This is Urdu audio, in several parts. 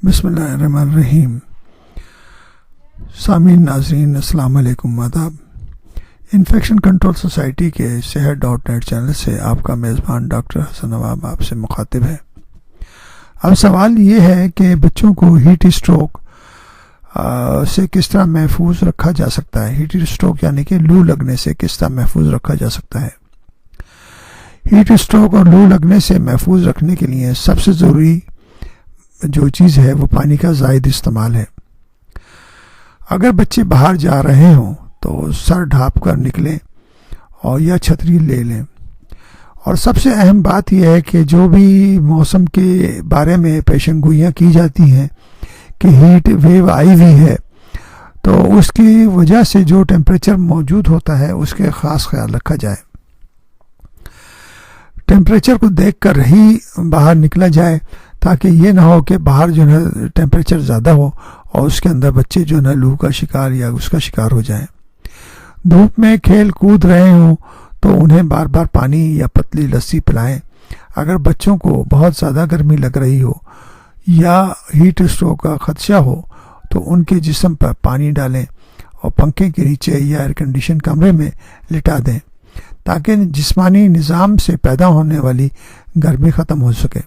بسم اللہ الرحمن الرحیم۔ سامعین ناظرین السلام علیکم، آداب۔ انفیکشن کنٹرول سوسائٹی کے صحت.net چینل سے آپ کا میزبان ڈاکٹر حسن نواب آپ سے مخاطب ہے۔ اب سوال یہ ہے کہ بچوں کو ہیٹ اسٹروک سے کس طرح محفوظ رکھا جا سکتا ہے۔ ہیٹ اسٹروک یعنی کہ لو لگنے سے کس طرح محفوظ رکھا جا سکتا ہے۔ ہیٹ اسٹروک اور لو لگنے سے محفوظ رکھنے کے لیے سب سے ضروری جو چیز ہے وہ پانی کا زائد استعمال ہے۔ اگر بچے باہر جا رہے ہوں تو سر ڈھانپ کر نکلیں اور یا چھتری لے لیں۔ اور سب سے اہم بات یہ ہے کہ جو بھی موسم کے بارے میں پیشن گوئیاں کی جاتی ہیں کہ ہیٹ ویو آئی ہوئی ہے، تو اس کی وجہ سے جو ٹیمپریچر موجود ہوتا ہے اس کے خاص خیال رکھا جائے۔ ٹیمپریچر کو دیکھ کر ہی باہر نکلا جائے تاکہ یہ نہ ہو کہ باہر جو ہے ٹیمپریچر زیادہ ہو اور اس کے اندر بچے جو ہے لو کا شکار یا اس کا شکار ہو جائیں۔ دھوپ میں کھیل کود رہے ہوں تو انہیں بار بار پانی یا پتلی لسی پلائیں۔ اگر بچوں کو بہت زیادہ گرمی لگ رہی ہو یا ہیٹ اسٹروک کا خدشہ ہو تو ان کے جسم پر پانی ڈالیں اور پنکھے کے نیچے یا ایئر کنڈیشن کمرے میں لٹا دیں تاکہ جسمانی نظام سے پیدا ہونے والی گرمی ختم ہو سکے۔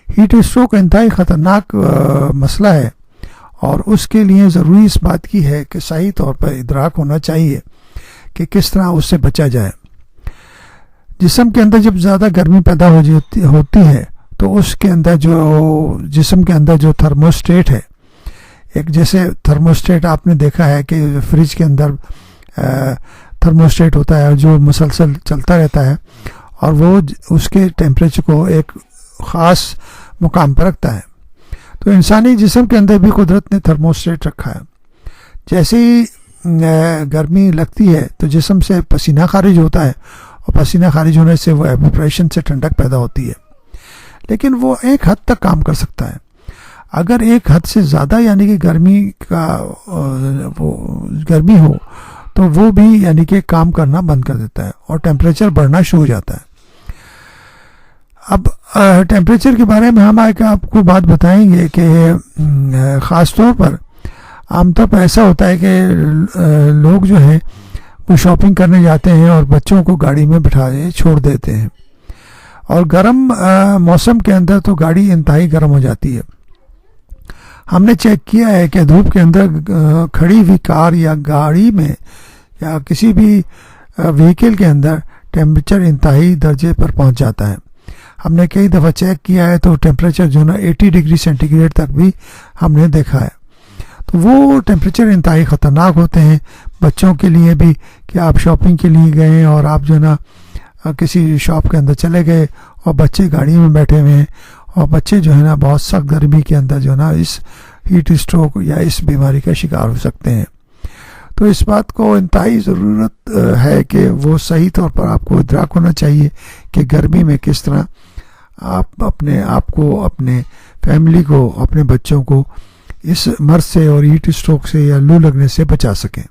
ہیٹ اسٹروک انتہائی خطرناک مسئلہ ہے اور اس کے لیے ضروری اس بات کی ہے کہ صحیح طور پر ادراک ہونا چاہیے کہ کس طرح اس سے بچا جائے۔ جسم کے اندر جب زیادہ گرمی پیدا ہوتی ہے تو اس کے اندر جو جسم کے اندر جو تھرموسٹیٹ ہے، ایک جیسے تھرموسٹیٹ آپ نے دیکھا ہے کہ فریج کے اندر تھرموسٹیٹ ہوتا ہے جو مسلسل چلتا رہتا ہے اور وہ اس کے ٹیمپریچر کو ایک خاص مقام پر رکھتا ہے۔ تو انسانی جسم کے اندر بھی قدرت نے تھرموسٹیٹ رکھا ہے۔ جیسے ہی گرمی لگتی ہے تو جسم سے پسینہ خارج ہوتا ہے اور پسینہ خارج ہونے سے وہ ایویپریشن سے ٹھنڈک پیدا ہوتی ہے، لیکن وہ ایک حد تک کام کر سکتا ہے۔ اگر ایک حد سے زیادہ یعنی کہ گرمی ہو تو وہ بھی یعنی کہ کام کرنا بند کر دیتا ہے اور ٹیمپریچر بڑھنا شروع ہو جاتا ہے۔ اب ٹیمپریچر کے بارے میں ہم آپ کو بات بتائیں گے کہ خاص طور پر عام طور پر ایسا ہوتا ہے کہ لوگ جو ہیں وہ شاپنگ کرنے جاتے ہیں اور بچوں کو گاڑی میں بٹھا چھوڑ دیتے ہیں، اور گرم موسم کے اندر تو گاڑی انتہائی گرم ہو جاتی ہے۔ ہم نے چیک کیا ہے کہ دھوپ کے اندر کھڑی ہوئی کار یا گاڑی میں یا کسی بھی وہیکل کے اندر ٹیمپریچر انتہائی درجے پر پہنچ جاتا ہے۔ ہم نے کئی دفعہ چیک کیا ہے تو ٹیمپریچر جو ہے 80 ڈگری سینٹی گریڈ تک بھی ہم نے دیکھا ہے۔ تو وہ ٹیمپریچر انتہائی خطرناک ہوتے ہیں بچوں کے لیے بھی کہ آپ شاپنگ کے لیے گئے اور آپ جو ہے نا کسی شاپ کے اندر چلے گئے اور بچے گاڑی میں بیٹھے ہوئے ہیں اور بچے جو ہے نا بہت سخت گرمی کے اندر جو ہے نا اس ہیٹ اسٹروک یا اس بیماری کا شکار ہو سکتے ہیں۔ تو اس بات کو انتہائی ضرورت ہے کہ وہ صحیح طور پر آپ کو ادراک ہونا چاہیے کہ گرمی میں کس طرح آپ اپنے آپ کو، اپنے فیملی کو، اپنے بچوں کو اس مرض سے اور ہیٹ اسٹروک سے یا لو لگنے سے بچا سکیں۔